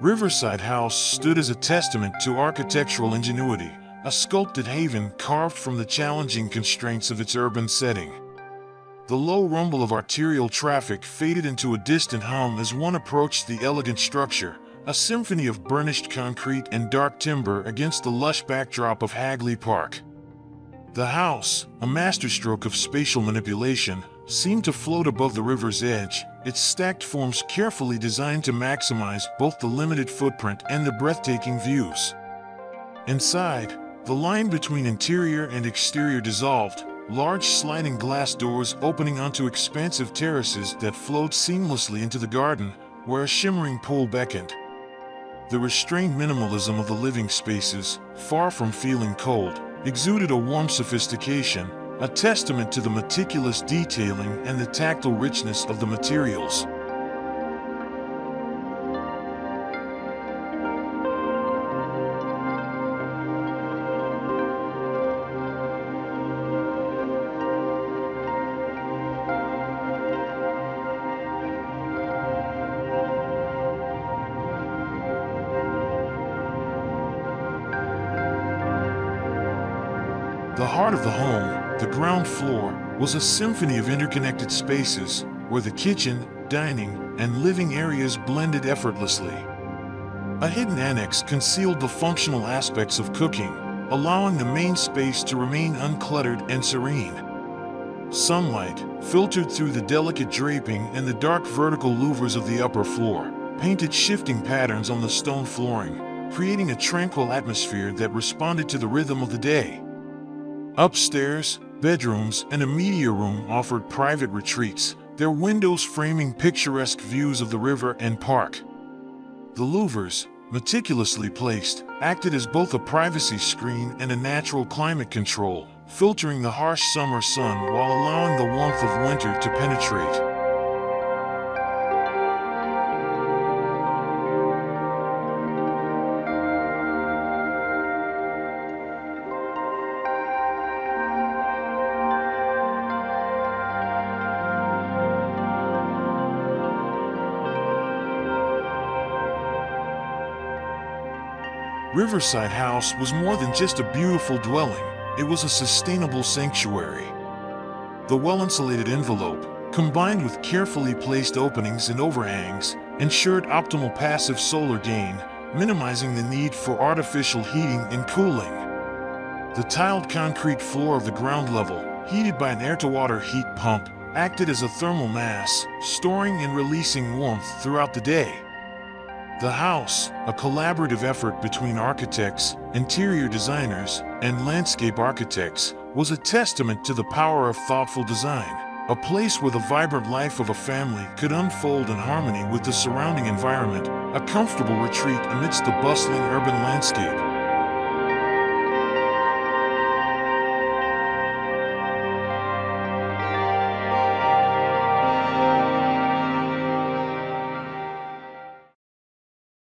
Riverside House stood as a testament to architectural ingenuity, a sculpted haven carved from the challenging constraints of its urban setting. The low rumble of arterial traffic faded into a distant hum as one approached the elegant structure, a symphony of burnished concrete and dark timber against the lush backdrop of Hagley Park. The house, a masterstroke of spatial manipulation, seemed to float above the river's edge, its stacked forms carefully designed to maximize both the limited footprint and the breathtaking views. Inside, the line between interior and exterior dissolved, large sliding glass doors opening onto expansive terraces that flowed seamlessly into the garden, where a shimmering pool beckoned. The restrained minimalism of the living spaces, far from feeling cold, exuded a warm sophistication, a testament to the meticulous detailing and the tactile richness of the materials. The heart of the home, the ground floor, was a symphony of interconnected spaces, where the kitchen, dining, and living areas blended effortlessly. A hidden annex concealed the functional aspects of cooking, allowing the main space to remain uncluttered and serene. Sunlight, filtered through the delicate draping and the dark vertical louvers of the upper floor, painted shifting patterns on the stone flooring, creating a tranquil atmosphere that responded to the rhythm of the day. Upstairs, bedrooms and a media room offered private retreats, their windows framing picturesque views of the river and park. The louvers, meticulously placed, acted as both a privacy screen and a natural climate control, filtering the harsh summer sun while allowing the warmth of winter to penetrate. Riverside House was more than just a beautiful dwelling, it was a sustainable sanctuary. The well-insulated envelope, combined with carefully placed openings and overhangs, ensured optimal passive solar gain, minimizing the need for artificial heating and cooling. The tiled concrete floor of the ground level, heated by an air-to-water heat pump, acted as a thermal mass, storing and releasing warmth throughout the day. The house, a collaborative effort between architects, interior designers, and landscape architects, was a testament to the power of thoughtful design, a place where the vibrant life of a family could unfold in harmony with the surrounding environment, a comfortable retreat amidst the bustling urban landscape.